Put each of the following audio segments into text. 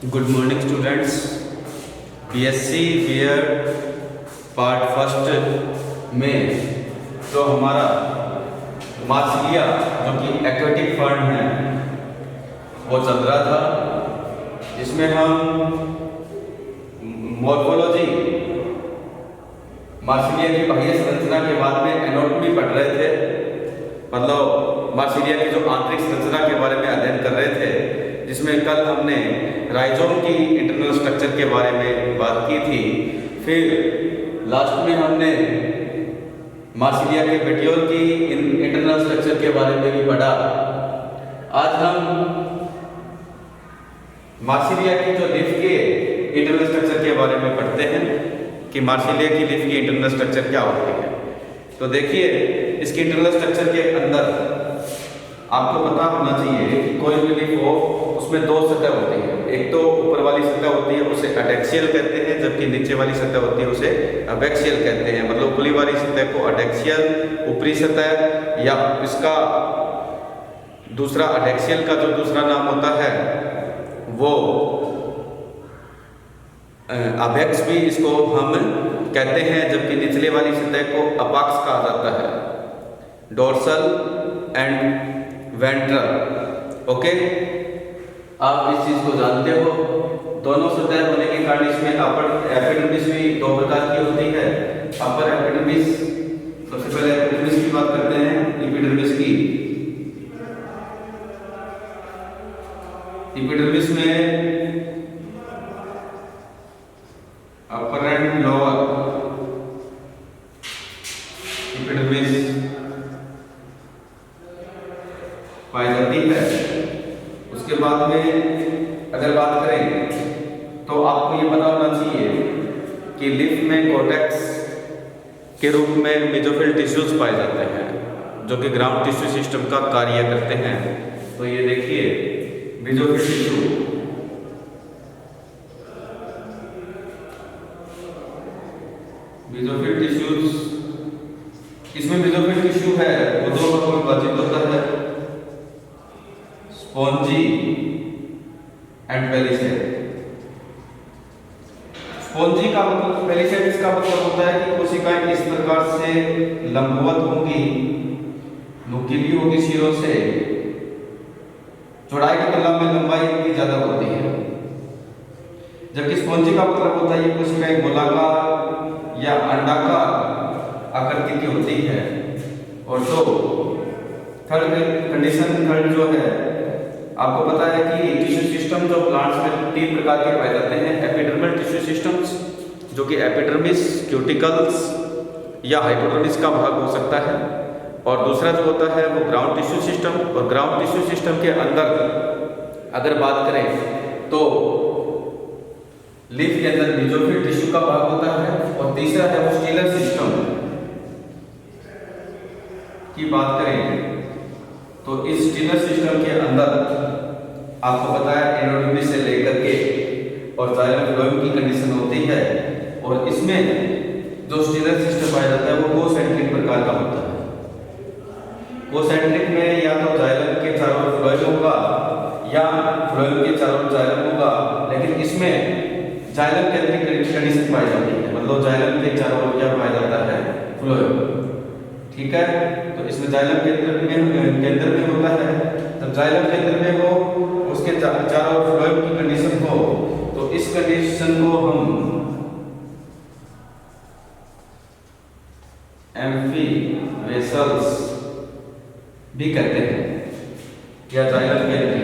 Good morning students. BSc BEd part first में जो हमारा मार्सिलिया जो कि एक्वेटिक फर्न है वो चल रहा था, जिसमें हम मॉर्फोलॉजी मार्सिलिया की बाह्य संरचना के बाद में एनाटॉमी पढ़ रहे थे। मतलब मार्सिलिया की जो आंतरिक संरचना के बारे में अध्ययन कर रहे थे, जिसमें कल हमने राइजोम की इंटरनल स्ट्रक्चर के बारे में बात की थी। फिर लास्ट में हमने मार्सिलिया के पेटियोल की इंटरनल स्ट्रक्चर के बारे में भी पढ़ा। आज हम मार्सिलिया की जो लिफ के इंटरनल स्ट्रक्चर के बारे में पढ़ते हैं कि मार्सिलिया की लिफ की इंटरनल स्ट्रक्चर क्या होती है। तो देखिए, इसकी इंटरनल स्ट्रक्चर के अंदर आपको पता होना चाहिए कि कोई भी लिफ हो उसमें दो सतह होती है। एक तो ऊपर वाली सतह होती है उसे अडेक्सियल कहते हैं, जबकि नीचे वाली सतह होती है उसे अबैक्सियल कहते हैं। मतलब खुली वाली सतह को अडेक्सियल ऊपरी सतह, या इसका दूसरा अडेक्सियल का जो दूसरा नाम होता है वो अबैक्स भी इसको हम कहते हैं, जबकि निचले वाली सतह को अपाक्स कहा जाता है। Dorsal and ventral. ओके, आप इस चीज को जानते हो। दोनों सतह होने के कारण इसमें अपर एपिडर्मिस भी दो प्रकार की होती है। अपर एपिडर्मिस, सबसे पहले एपिडर्मिस की बात करते हैं। एपिडर्मिस में अपर एंड लोअर एपिडर्मिस पाई जाती है। उसके बाद में अगर बात करें तो आपको ये पता होना चाहिए कि लिफ में कोर्टेक्स के रूप में मेसोफिल टिश्यूज पाए जाते हैं, जो कि ग्राउंड टिश्यू सिस्टम का कार्य करते हैं। तो ये देखिए, मेसोफिल टिश्यू मेसोफिल टिश्यूज, इसमें मेसोफिल टिश्यू है वो दो भागों में विभाजित होता है, स्पॉन्जी एंड पेलिसेड। स्पॉन्जी का मतलब, पेलिसेड इसका मतलब होता है कि कोशिकाएं इस प्रकार से लंबवत होंगी, नुकीली होगी सिरों से, चौड़ाई की तुलना में लंबाई इनकी ज्यादा होती है। जबकि स्पॉन्जी का मतलब होता है ये कोशिकाएं गोलाकार या अंडाकार आकृति की होती है। और जो थर्ड कंडीशन जो है, आपको पता है कि टिश्यू सिस्टम जो प्लांट्स में तीन प्रकार के पाए जाते हैं। एपिडर्मल टिश्यू सिस्टम्स, जो कि एपिडर्मिस, क्यूटिकल्स या हाइपोडर्मिस का भाग हो सकता है। और दूसरा जो होता है वो ग्राउंड टिश्यू सिस्टम। और ग्राउंड टिश्यू सिस्टम के अंदर अगर बात करें तो लीफ के अंदर मेसोफिल टिश्यू का भाग होता है। और तीसरा है वो स्टीलर सिस्टम की बात करें तो इस स्टीलर सिस्टम के अंदर आपको पता है एनाटॉमी से लेकर के और जाइलम फ्लोएम की कंडीशन होती है। और इसमें जो स्टीलर सिस्टम पाया जाता है वो कोसेंट्रिक प्रकार का होता है। कोसेंट्रिक में या तो जाइलम के चारों ओर फ्लोएम होगा या फ्लोएम के चारों ओर जाइलम होगा, लेकिन इसमें जाइलम केंद्रिक कंडीशन पाई जाती है। मतलब जाइलम के चारों ओर क्या पाया जाता है? फ्लोएम। ठीक है, तो इसमें जाइलम केंद्र में होता है। जब जाइलम केंद्र में हो, उसके चारों ओर फ्लोएम की कंडीशन हो, तो इस कंडीशन को हम एम्फीवेसल्स भी कहते हैं, या जाइलम केंद्र।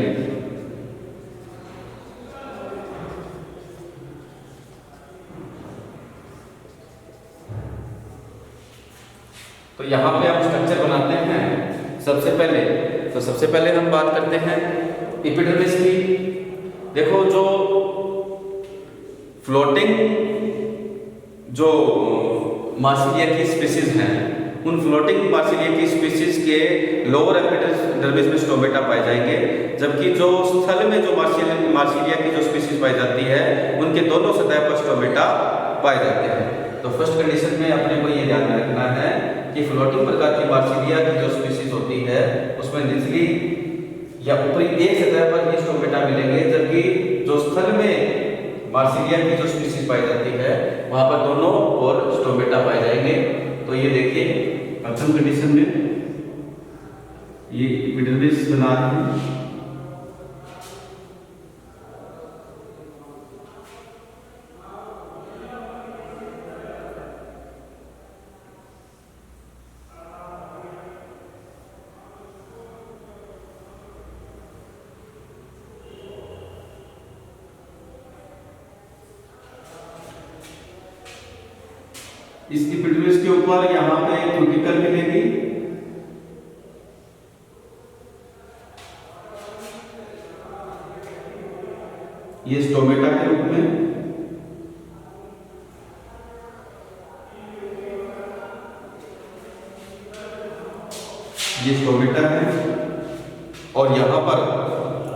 तो यहाँ पे हम स्ट्रक्चर बनाते हैं सबसे पहले हम बात करते हैं एपिडर्मिस की। देखो, जो फ्लोटिंग जो मार्सिलिया की स्पीसीज हैं, उन फ्लोटिंग मार्सिलिया की स्पीसीज के लोअर एपिडर्मिस में स्टोमेटा पाए जाएंगे, जबकि जो स्थल में जो मार्सिलिया की जो स्पीसीज पाई जाती है उनके दोनों सतह पर स्टोमेटा पाए जाते हैं। तो फर्स्ट कंडीशन में अपने को ये ध्यान में रखना है कि फ्लोटिंग प्रकार की मार्सिलिया की जो स्पीसीज होती है उसमें निचली या ऊपरी एक सतह पर ही स्टोमेटा मिलेंगे, जबकि जो स्थल में मार्सिलिया की जो स्पीशीज पाई जाती है वहां पर दोनों और स्टोमेटा पाए जाएंगे। तो ये देखिए प्रथम कंडीशन में ये एपिडर्मिस बना रहे हैं, इस एपिडर्मिस के ऊपर यहाँ पे क्यूटिकल मिलेगी, ये स्टोमेटा के रूप में, ये स्टोमेटा है। और यहां पर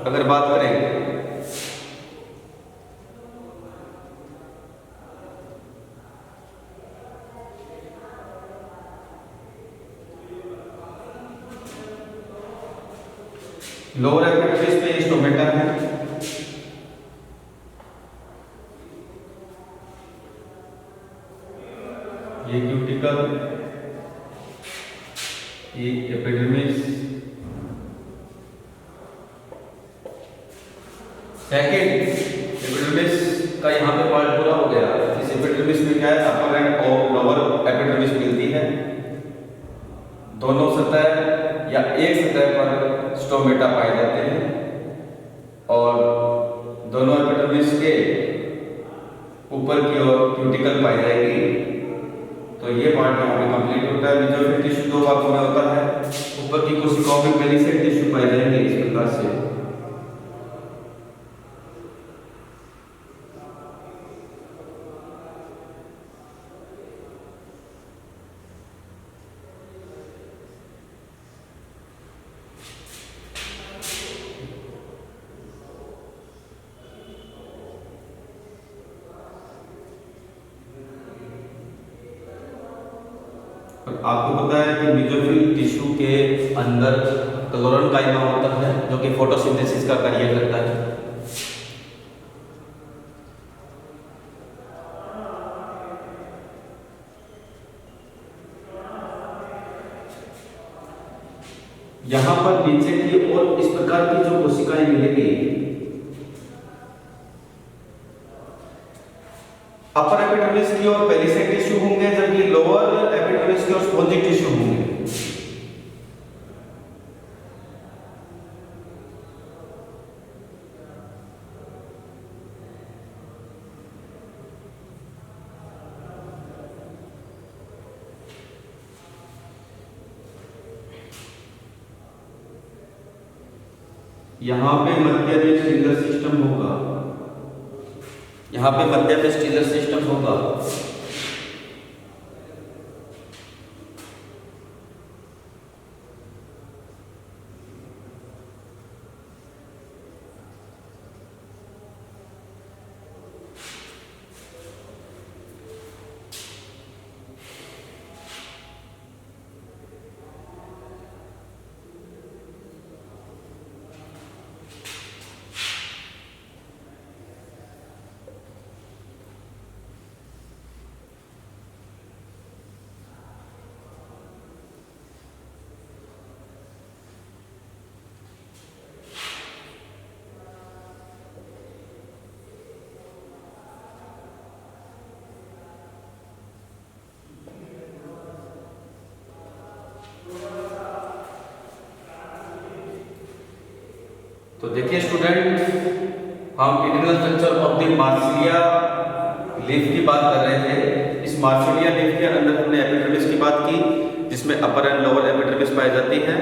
अगर बात करें लोअर एपिडर्मिस में स्टोमेटा है, ये क्यूटिकल, ये एपिडर्मिस। सेकेंड एपिडर्मिस का यहाँ पे पार्ट पूरा हो गया। इस एपिडर्मिस में क्या है, अपर एंड और लोअर एपिडर्मिस मिलती है। दोनों सतह या एक सतह पर स्टोमेटा पाए जाते हैं और दोनों एपिडर्मिस के ऊपर की ओर क्यूटिकल पाई जाएगी। तो ये पार्ट यहाँ पे कंप्लीट होता है। मेसोफिल टिश्यू दो भागों में होता है। ऊपर की कोशिकाओं में पेलिसेड टिश्यू पाए जाएंगे इस प्रकार से। आपको पता है कि मेसोफिल टिश्यू के अंदर क्लोरल काइमा होता है जो कि फोटोसिंथेसिस का कार्य करता है। यहां पर नीचे की ओर इस प्रकार की जो कोशिकाएं मिलेगी, अपर एपिडर्मिस की ओर पेलिसेड टिश्यू होंगे जबकि लोअर एपिडर्मिस की ओर स्पॉन्जी टिश्यू होंगे। यहां पे मध्य में स्टिलर सिस्टम होगा, यहां पे मध्य में स्टिलर सिस्टम होगा। तो देखिए स्टूडेंट, हम internal structure of the Marsilea leaf की बात कर रहे थे। इस मार्सिलिया लीफ के अंदर हमने एपिडर्मिस की बात की जिसमें अपर एंड लोअर एपिडर्मिस पाई जाती है,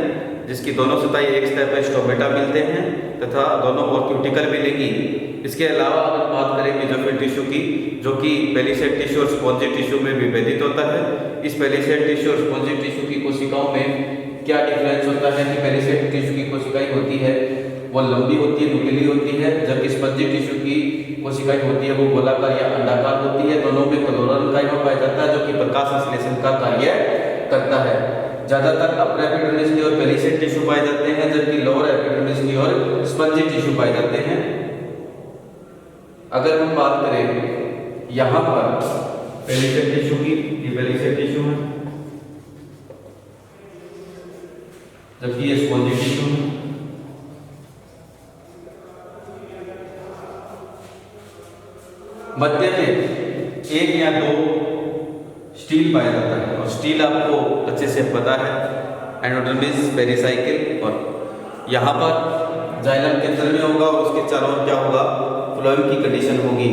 जिसकी दोनों सतह एक सतह पर स्टोमेटा मिलते हैं तथा दोनों ओर क्यूटिकल मिलेगी। इसके अलावा अगर बात करें मेसोफिल टिश्यू की, जो कि पेलिसेड टिश्यू और स्पॉन्जी टिश्यू में विभेदित होता है। इस पेलिसेड टिश्यू और स्पॉन्जी टिश्यू की कोशिकाओं में क्या डिफरेंस होता है कि पेलिसेड टिश्यू की कोशिकाएं होती है वो लंबी होती है, नुकीली होती है, जबकि स्पंजी टिश्यू की कोशिकाएं होती है वो गोलाकार या अंडाकार होती है। दोनों में क्लोरल काइमा पाया जाता है जो कि प्रकाश संश्लेषण का कार्य करता है। ज्यादातर अपर एपिडर्मिस की ओर पेलिसेड टिश्यू पाए जाते हैं जबकि लोअर एपिडर्मिस की ओर स्पंजी टिश्यू पाए जाते हैं। अगर हम बात करें यहाँ पर पेलिसेड टिश्यू की, ये पेलिसेड टिश्यू है, जबकि ये स्पॉन्जी टिश्यू है। मध्य में एक या दो स्टील पाया जाता है, और स्टील आपको अच्छे से पता है, एंडोडर्मिस, पेरिसाइकिल, और यहाँ पर जाइलम के अंदर में होगा और उसके चारों ओर क्या होगा, फ्लोएम की कंडीशन होगी।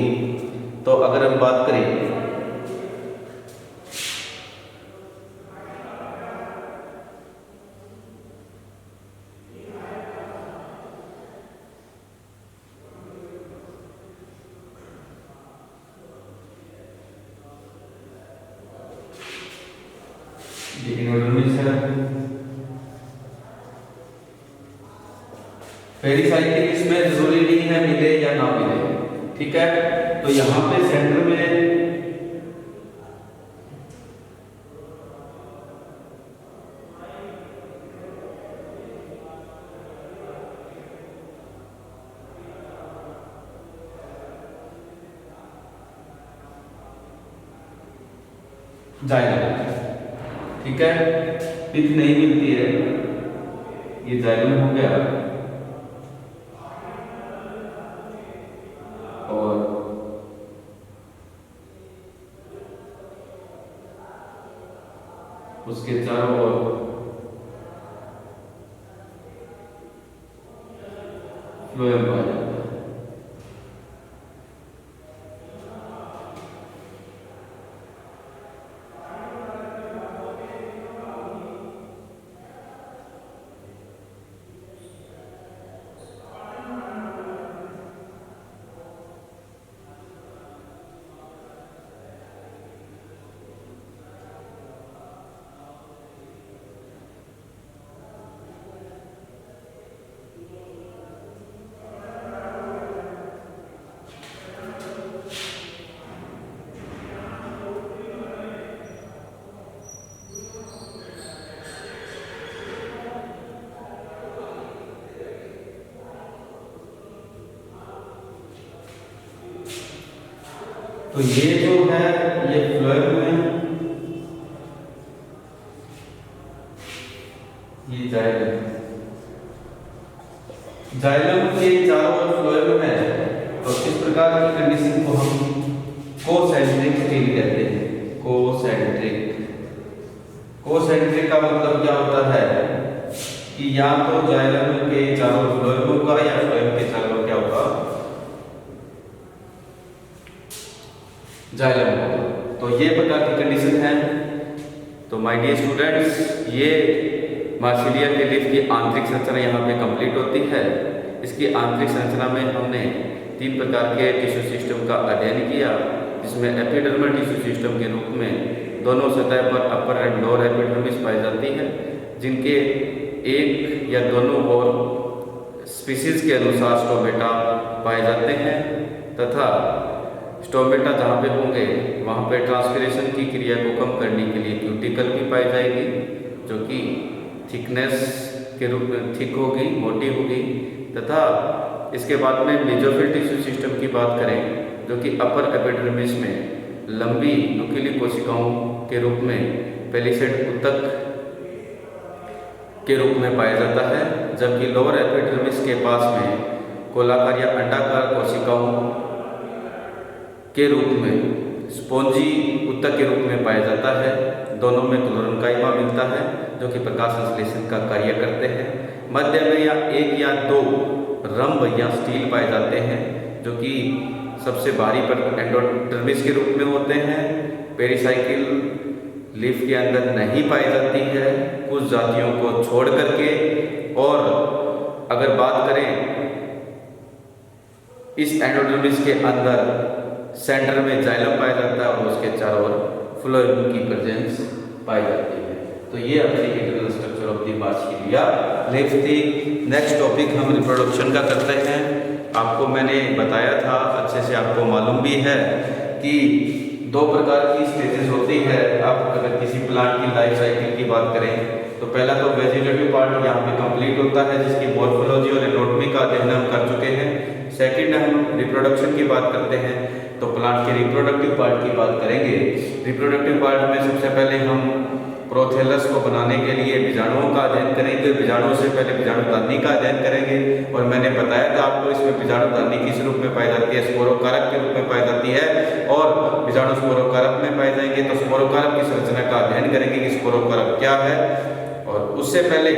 तो अगर हम बात करें पेरिसाइकिल इसमें जरूरी नहीं है मिले या ना मिले, ठीक है। तो यहाँ पे सेंटर में जाइलम, ठीक है, पिथ नहीं मिलती है, ये जाइलम हो गया। और उसके चारों ओर फ्लोएम पाया जाता है। तो ये जो है ये फ्लोएम में, ये जाइलम, जाइलम के चारों ओर फ्लोएम है। तो इस प्रकार की कंडीशन को हम कोसेंट्रिक स्टील कहते हैं। कोसेंट्रिक, कोसेंट्रिक का मतलब क्या होता है कि या तो जाइलम के चारों ओर फ्लोएम होगा या फ्लोएम के चारों ओर क्या होगा, जाइलम होगा। तो ये प्रकार की कंडीशन है। तो माय डियर स्टूडेंट्स, ये मार्सिलिया के लीफ की आंतरिक संरचना यहाँ पे कंप्लीट होती है। इसकी आंतरिक संरचना में हमने 3 प्रकार के टिश्यू सिस्टम का अध्ययन किया, जिसमें एपिडर्मल टिश्यू सिस्टम के रूप में दोनों सतह पर अपर एंड लोअर एपिडर्मिस पाई जाती है, जिनके एक या दोनों ओर स्पीसीज के अनुसार स्टोमेटा पाए जाते हैं, तथा स्टोमेटा जहाँ पे होंगे वहाँ पे ट्रांसपिरेशन की क्रिया को कम करने के लिए क्यूटिकल भी पाई जाएगी, जो कि थिकनेस के रूप में थिक होगी, मोटी होगी। तथा इसके बाद में मेसोफिल टिश्यू सिस्टम की बात करें, जो कि अपर एपिडर्मिस में लंबी नुकीली कोशिकाओं के रूप में पेलिसेड ऊतक के रूप में पाया जाता है, जबकि लोअर एपिडर्मिस के पास में गोलाकार या अंडाकार कोशिकाओं के रूप में स्पॉन्जी ऊतक के रूप में पाया जाता है। दोनों में क्लोरेन्काइमा मिलता है, जो कि प्रकाश संश्लेषण का कार्य करते हैं। मध्य में या एक या दो रंभ या स्टील पाए जाते हैं, जो कि सबसे बाहरी पर एंडोडर्मिस के रूप में होते हैं। पेरिसाइकिल लीफ के अंदर नहीं पाई जाती है, कुछ जातियों को छोड़ करके। और अगर बात करें इस एंडोडर्मिस के अंदर सेंटर में जाइलम पाया जाता है और उसके चारों ओर फ्लोएम की प्रेजेंस पाई जाती है। तो ये अपनी internal structure of the Marsilea leaf थी। नेक्स्ट टॉपिक हम रिप्रोडक्शन का करते हैं। आपको मैंने बताया था, अच्छे से आपको मालूम भी है कि 2 प्रकार की स्टेजेस होती है। आप अगर किसी प्लांट की लाइफ साइकिल की बात करें तो पहला तो वेजिटेटिव पार्ट यहाँ पे कंप्लीट होता है, जिसकी मॉर्फोलॉजी और एनाटॉमी का अध्ययन हम कर चुके हैं। सेकंड हम रिप्रोडक्शन की बात करते हैं तो प्लांट के रिप्रोडक्टिव पार्ट की बात करेंगे। रिप्रोडक्टिव पार्ट में सबसे पहले हम प्रोथेलस को बनाने के लिए बीजाणुओं का अध्ययन करेंगे। बीजाणुओं से पहले बीजाणुधानी का अध्ययन करेंगे और मैंने बताया था आपको इसमें बीजाणुधानी किस रूप में पाई जाती है, स्पोरोकारक के रूप में पाई जाती है और बीजाणु स्पोरोकारक में पाए जाएंगे। तो स्पोरोकारक की संरचना का अध्ययन करेंगे कि स्पोरोकारक क्या है। और उससे पहले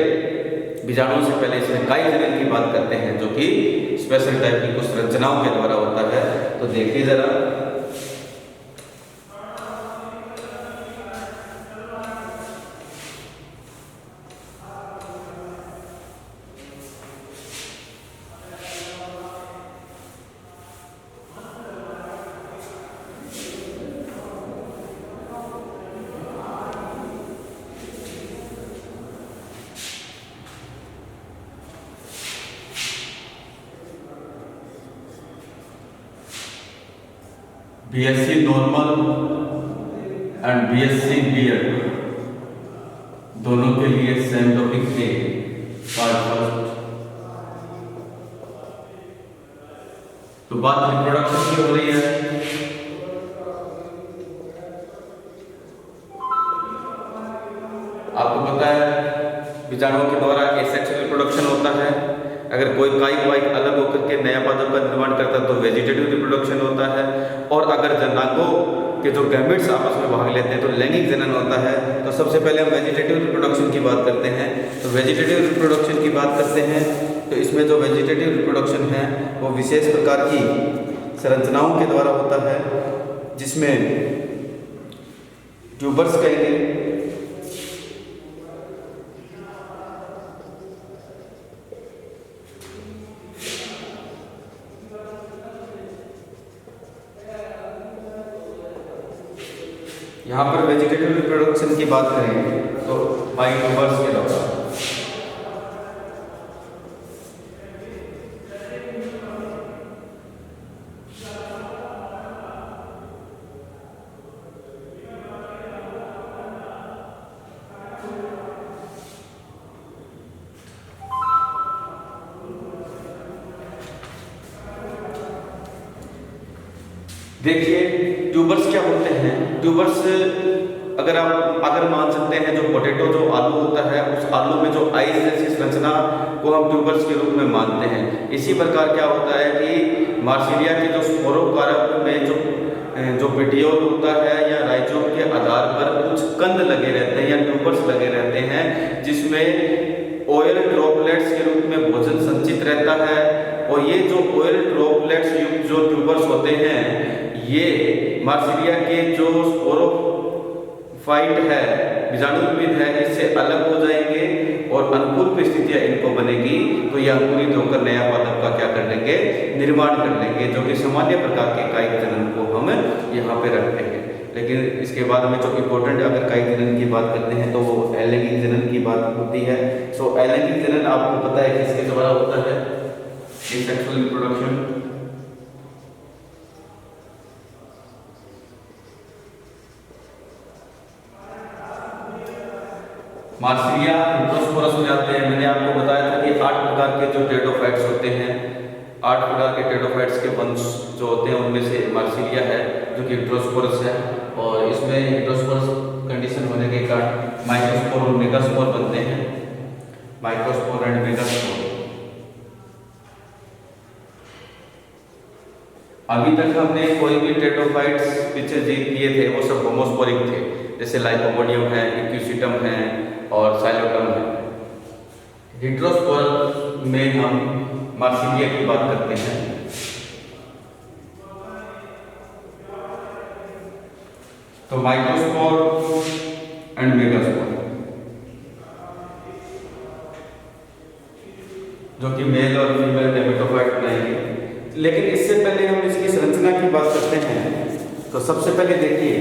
बीजाणुओं से पहले इसमें काई जनन की बात करते हैं जो कि स्पेशल टाइप की कुछ संरचनाओं के द्वारा होता है। तो देखिए जरा, BSc normal and BSc BEd दोनों के लिए सेम टॉपिक थे। पार्ट फर्स्ट तो बात रिप्रोडक्शन की हो रही है। आपको पता है बीजाणुओं के द्वारा एसेक्सुअल रिप्रोडक्शन होता है। अगर कोई काई वाई अलग होकर के नया पादप का निर्माण करता है तो वेजिटेटिव रिप्रोडक्शन होता है। और अगर जनांगों के जो गैमेट्स आपस में भाग लेते हैं तो लैंगिक जनन होता है। तो सबसे पहले हम वेजिटेटिव रिप्रोडक्शन की बात करते हैं। तो वेजिटेटिव रिप्रोडक्शन की बात करते हैं तो इसमें जो वेजिटेटिव रिप्रोडक्शन है वो विशेष प्रकार की संरचनाओं के द्वारा होता है जिसमें ट्यूबर्स कहेंगे, यहाँ पर वेजिटेटिव रिप्रोडक्शन की बात करेंगे तो माइक्रोबर्स के द्वारा। देखिए ट्यूबर्स क्या होते हैं। ट्यूबर्स अगर मान सकते हैं जो पोटैटो जो आलू होता है उस आलू में जो आइस जैसी संरचना को हम ट्यूबर्स के रूप में मानते हैं। इसी प्रकार क्या होता है कि मार्सिलिया के जो स्पोरोकारक में जो पेटियोल होता है या राइजोम के आधार पर कुछ कंद लगे रहते हैं या ट्यूबर्स लगे रहते हैं जिसमें ऑयल ड्रॉपलेट्स के रूप में भोजन संचित रहता है। और ये जो ऑयल ड्रॉपलेट्स युक्त जो ट्यूबर्स होते हैं ये मार्सिलिया के जो स्पोरोफाइट है बीजाणुविद है इससे अलग हो जाएंगे और अनुकूल परिस्थितियां इनको बनेगी तो ये अंकुरित होकर नया पादप का क्या कर लेंगे, निर्माण कर लेंगे, जो कि सामान्य प्रकार के कायिक जनन को हम यहाँ पे रखते हैं। लेकिन इसके बाद में जो इम्पोर्टेंट अगर कायिक जनन की बात करते हैं तो वो अलैंगिक जनन की बात होती है। सो अलैंगिक जनन आपको पता है किसके द्वारा होता है, एसेक्सुअल रिप्रोडक्शन। मार्सिलिया हिप्टोस्पोरस हो जाते हैं। मैंने आपको बताया था कि 8 प्रकार के जो टेरोफाइट्स होते हैं, 8 प्रकार के टेरोफाइट्स के वंश जो होते हैं उनमें से मार्सिलिया है जो कि हिप्टोस्पोरस है। और इसमें हिप्टोस्पोरस कंडीशन होने के कारण माइक्रोस्पोर और मेगास्पोर बनते हैं, माइक्रोस्पोर एंड मेगास्पोर। अभी तक हमने कोई भी टेरोफाइट्स पीछे जीत किए थे वो सब होमोस्पोरिक थे, जैसे लाइकोपोडियम है, इक्विसिटम है और साइलोटम है। हिट्रोस्पोर में हम मार्सिलिया की बात करते हैं। तो माइक्रोस्पोर एंड मेगास्पोर जो कि मेल और फीमेल नेमेटोफाइट बनाएंगे। लेकिन इससे पहले हम इसकी संरचना की बात करते हैं तो सबसे पहले देखिए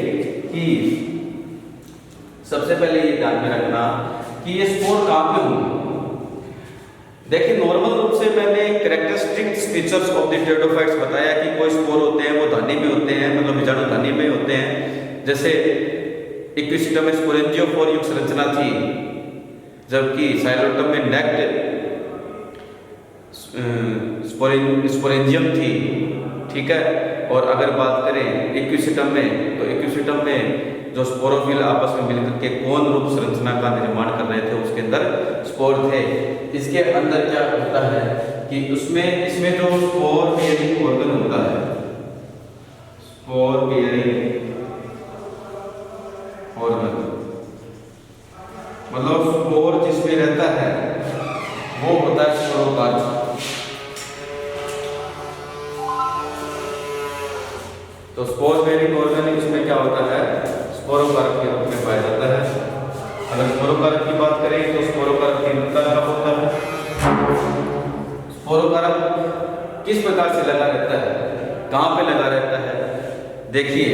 कि सबसे पहले ये ध्यान में रखना कि ये स्पोर कहाँ पे होंगे। देखिए नॉर्मल रूप से मैंने कैरेक्टरिस्टिक फीचर्स ऑफ द टेरोफाइट्स बताया कि कोई स्पोर होते हैं वो धानी में होते हैं, मतलब बीजाणु धानी में होते हैं। जैसे इक्विसिटम में स्पोरेंजियोफोर युक्त संरचना थी, जबकि साइलोटम में नेक्ड स्पोरेंजियम थी, ठीक है। और अगर बात करें इक्विसिटम में, तो इक्विसिटम में जो स्पोरोफिल आपस में मिलकर के कौन रूप संरचना का निर्माण कर रहे थे, उसके अंदर स्पोर थे। इसके अंदर क्या होता है कि इसमें जो स्पोर बियरिंग ऑर्गन होता है, स्पोर बियरिंग ऑर्गन मतलब स्पोर जिसमें रहता है वो होता है स्पोरोकार्प। तो स्पोर बेयरिंग ऑर्गन इसमें क्या होता है, स्पोरोकार्प के रूप में पाया जाता है। अगर स्पोरोकार्प की बात करें तो स्पोरोकार्प तीन प्रकार का होता है। स्पोरोकार्प किस प्रकार से लगा रहता है, कहाँ पे लगा रहता है? देखिए,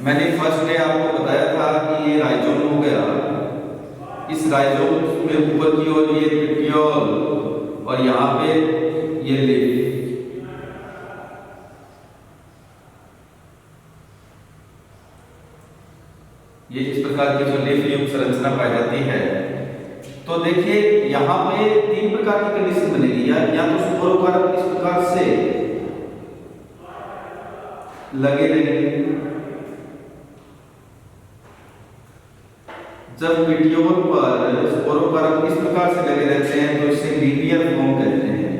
मैंने फर्स्ट डे आपको बताया था कि ये राइजोम हो गया, इस राइजोम में ऊपर की ओर ये पेटियोल और यहाँ पे ये लीफ, ये इस प्रकार की जो लीफ युक्त संरचना पाई जाती है। तो देखिए यहाँ पे तीन प्रकार की कंडीशन बनेगी, या तो स्पोरोकार्प इस प्रकार से लगे रहेंगे, जब पेटियोल पर स्पोरोकार्प इस प्रकार से लगे रहते हैं तो इसे लीनियर फॉर्म कहते हैं।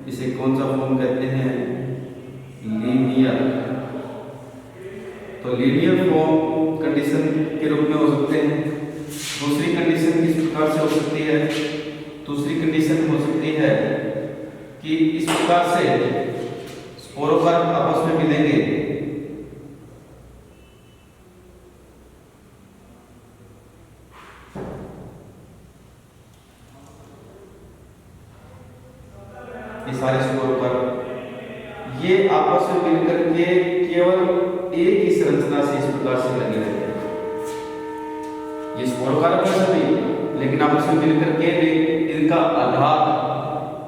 इसे कौन सा फॉर्म कहते हैं? लीनियर। तो लीनियर फॉर्म कंडीशन के रूप में हो सकते हैं। दूसरी कंडीशन किस प्रकार से हो सकती है? दूसरी कंडीशन हो सकती है कि इस प्रकार से स्पोरोकार्प आपस में मिलेंगे, ये सारे स्पोरोकार्प ये आपस में मिलकर के केवल एक ही संरचना से इस प्रकार से लगे रहते हैं। ये स्पोरोकार्प है सभी, लेकिन आपस में मिलकर के इनका आधार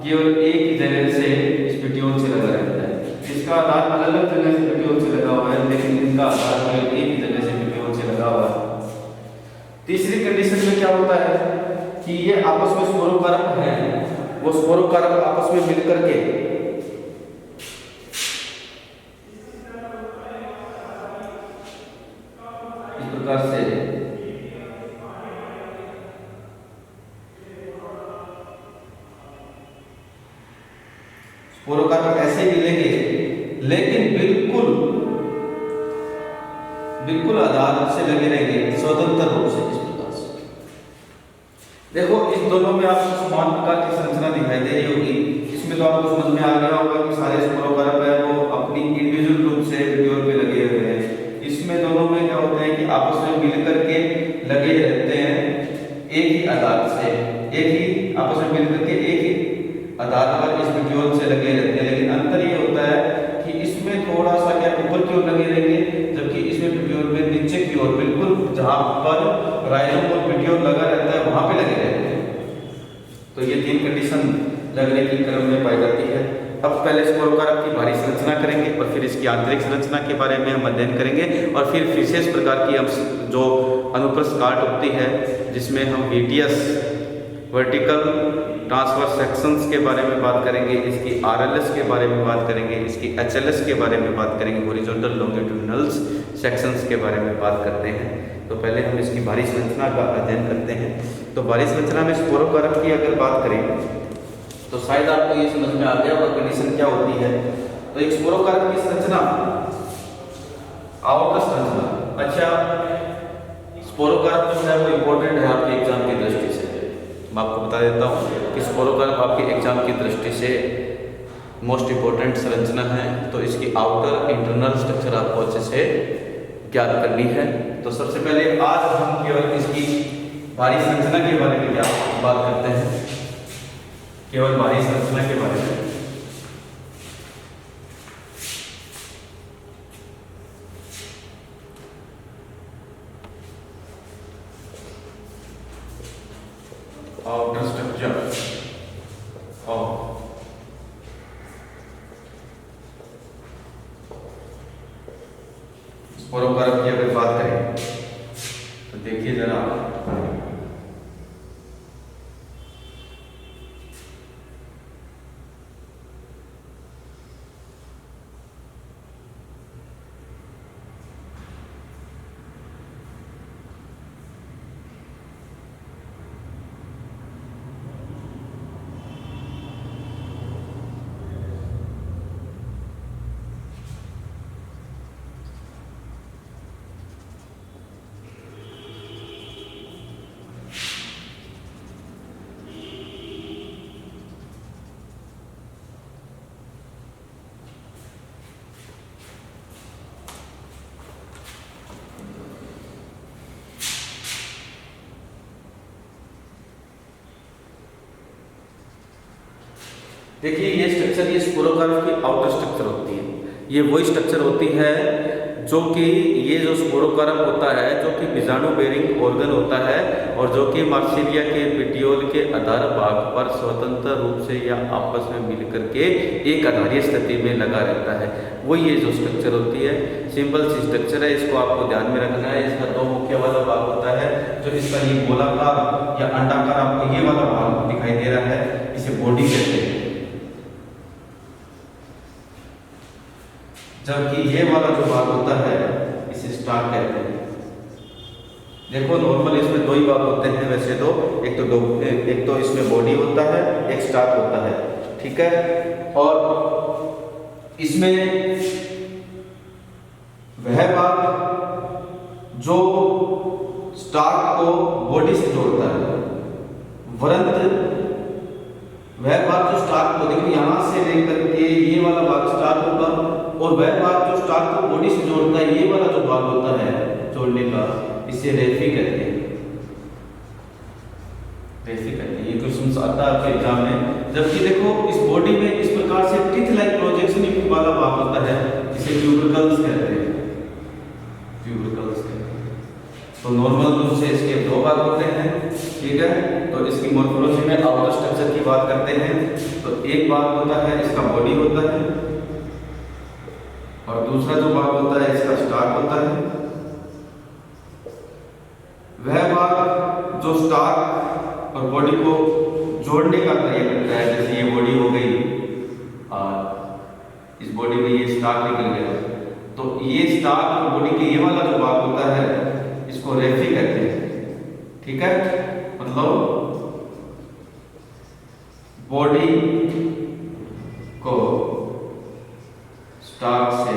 केवल एक ही जगह से इस पेटियोल से लगा रहता है। इसका आधार अलग अलग जगह से पेटियोल से लगा हुआ है, लेकिन इनका आधार केवल एक ही जगह से पेटियोल से लगा हुआ है। तीसरी कंडीशन में क्या होता है कि ये आपस में स्पोरोकार्प है, वो स्पोरोकार्प आपस में मिलकर के इस प्रकार से स्पोरोकार्प ऐसे मिलेंगे, लेकिन बिल्कुल आधार से लगे रहेंगे स्वतंत्र रूप से इस प्रकार से। देखो इस दोनों में आपको समान प्रकार की संरचना दिखाई दे रही होगी। इसमें तो आपको समझ में आ गया होगा कि सारे स्पोरोकार्प है वो अपनी इंडिविजुअल रूप से पेटियोल पे लगे हुए हैं। इसमें दोनों में क्या होता है कि आपस में मिलकर के लगे रहते हैं एक ही आधार से, एक ही आपस में मिलकर के एक ही आधार पर इस पेटियोल से लगे रहते हैं। लेकिन अंतर ये होता है कि इसमें थोड़ा सा क्या ऊपर की ओर लगे रहेंगे, जबकि इसमें पेटियोल में नीचे की ओर बिल्कुल जहां पर राइजोम और पेटियोल लगा रहता है वहां पे लगे रहते हैं। तो ये तीन कंडीशन लगने की क्रम में पाई जाती है। अब पहले स्पोरोकार्प की बाहरी संरचना करेंगे और फिर इसकी आंतरिक संरचना के बारे में हम अध्ययन करेंगे, और फिर विशेष प्रकार की हम जो अनुप्रस्थ काट होती है जिसमें हम VTS वर्टिकल ट्रांसवर्स सेक्शंस के बारे में बात करेंगे, इसकी RLS के बारे में बात करेंगे, इसकी HLS के बारे में बात करेंगे, हॉरिजॉन्टल लॉन्गिट्यूडिनल्स सेक्शंस के बारे में बात करते हैं। तो पहले हम इसकी बाहरी संरचना का अध्ययन करते हैं। तो बाहरी संरचना में स्पोरोकार्प की अगर बात करें तो शायद आपको ये समझ में आ गया और कंडीशन क्या होती है। तो एक स्पोरोकार्प की संरचना, आउटर संरचना। अच्छा, स्पोरोकार्प जो है वो इम्पोर्टेंट है आपके एग्जाम की दृष्टि से। मैं आपको बता देता हूँ कि स्पोरोकार्प आपके एग्जाम की दृष्टि से मोस्ट इम्पोर्टेंट संरचना है। तो इसकी आउटर इंटरनल स्ट्रक्चर आपको अच्छे से ज्ञात करनी है। तो सबसे पहले आज हम केवल इसकी बाहरी संरचना के बारे में बात करते हैं, केवल बाहरी संरचना के बारे में। आउटर स्ट्रक्चर ऑफ स्पोरोकार्प की अगर बात करें तो देखिए जरा, देखिए ये स्ट्रक्चर, ये स्पोरोकार्प की आउटर स्ट्रक्चर होती है। ये वही स्ट्रक्चर होती है जो कि ये जो स्पोरोकार्प होता है, जो कि बीजाणु बेरिंग ऑर्गन होता है और जो कि मार्सिलिया के पेटियोल के आधार भाग पर स्वतंत्र रूप से या आपस में मिलकर के एक आधारीय स्थिति में लगा रहता है। वही ये जो स्ट्रक्चर होती है, सिंपल सी स्ट्रक्चर है, इसको आपको ध्यान में रखना है। इसका दो मुख्य वाला भाग होता है, जो इसका ये गोलाकार या अंडाकार आपको ये वाला भाग दिखाई दे रहा है, इसे बॉडी कहते हैं। जबकि ये वाला जो भाग होता है इसे स्टार्ट कहते हैं। देखो नॉर्मल इसमें दो ही भाग होते हैं वैसे तो, एक तो इसमें बॉडी होता है, एक स्टार्ट होता है, ठीक है। और इसमें वह भाग जो स्टार्ट को बॉडी से जोड़ता है, वरंत वह भाग जो स्टार्ट को, देखो यहां से लेकर के ये वाला भाग स्टार्ट होगा और वह भाग जो स्टार्ट को बॉडी से जोड़ता है, ये वाला जो भाग होता है जोड़ने का, इसे रेफी कहते हैं। रेफी कहते हैं। ये क्वेश्चन आता है आपके एग्जाम में। जबकि देखो इस बॉडी में इस प्रकार से टिथ लाइक प्रोजेक्शन वाला भाग होता है, इसे ट्यूबरकल्स कहते हैं। ट्यूबरकल्स कहते हैं। तो नॉर्मल रूप से इसके दो भाग होते हैं, ठीक है। तो इसकी मॉर्फोलॉजी में आउटर स्ट्रक्चर की बात करते हैं तो एक भाग होता है इसका बॉडी होता है और दूसरा जो भाग होता है इसका स्टार्ट होता है। वह भाग जो स्टार्ट और बॉडी को जोड़ने का कार्य करता है, जैसे ये बॉडी हो गई और इस बॉडी में ये स्टार्ट निकल गया, तो ये स्टार्ट और बॉडी के ये वाला जो भाग होता है इसको रेफी कहते हैं, ठीक है। मतलब बॉडी को स्टार्ट से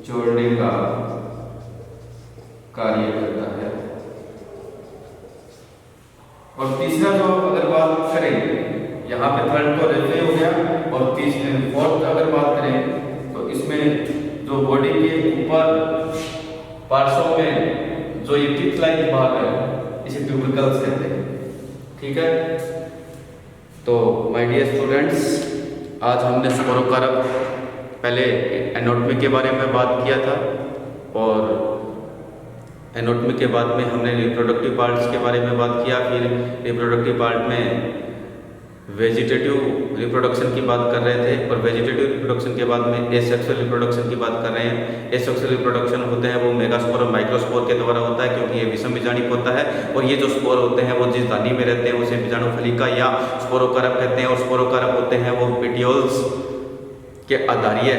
जोड़ने का कार्य करता है। और तीसरा जो अगर बात करें, यहाँ पे थर्ड तो रेफे हो गया और फोर्थ अगर बात करें तो इसमें जो बॉडी के ऊपर पार्श्व में जो ये टिथ लाइक भाग है इसे ट्यूबरकल्स कहते हैं, ठीक है। तो माय डियर स्टूडेंट्स, आज हमने स्पोरोकार्प पहले एनाटॉमी के बारे में बात किया था और एनाटॉमी के बाद में हमने रिप्रोडक्टिव पार्ट्स के बारे में बात किया। फिर रिप्रोडक्टिव पार्ट में वेजिटेटिव रिप्रोडक्शन की बात कर रहे थे और वेजिटेटिव रिप्रोडक्शन के बाद में एसेक्सुअल रिप्रोडक्शन की बात कर रहे हैं। एसेक्सुअल रिप्रोडक्शन होते हैं वो मेगास्पोर और माइक्रोस्पोर के द्वारा होता है, क्योंकि ये विषम बीजाणु होता है और ये जो स्पोर होते हैं वो जिस दानी में रहते हैं उसे बीजाणु फलिका या स्पोरोकार्प कहते हैं। और स्पोरोकार्प होते हैं वो पेटियोल्स के आधारीय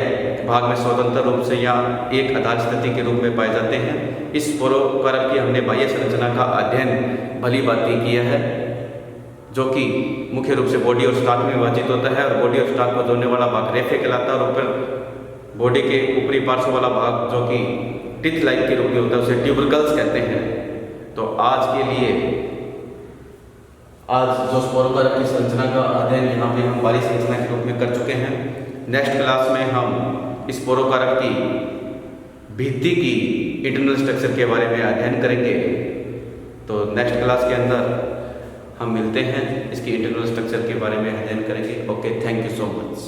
भाग में स्वतंत्र रूप से या एक आधार स्थिति के रूप में पाए जाते हैं। इस स्पोरोकार्प की हमने बाह्य संरचना का अध्ययन भली भांति किया है, जो कि मुख्य रूप से बॉडी और स्टार्क में विभाजित होता है और बॉडी और स्टार्क को जोड़ने वाला भाग रेफे कहलाता है और ऊपर बॉडी के ऊपरी पार्श्व वाला भाग जो कि टिथ लाइक के रूप में होता है उसे ट्यूबरकल्स कहते हैं। तो आज के लिए आज जो स्पोरोकार्प की संरचना का अध्ययन यहाँ पे हम बाहरी संरचना के रूप में कर चुके हैं। नेक्स्ट क्लास में हम स्पोरोकार्प की भित्ति की इंटरनल स्ट्रक्चर के बारे में अध्ययन करेंगे। तो नेक्स्ट क्लास के अंदर हम मिलते हैं, इसकी इंटरनल स्ट्रक्चर के बारे में अध्ययन करेंगे। Okay, thank you so much.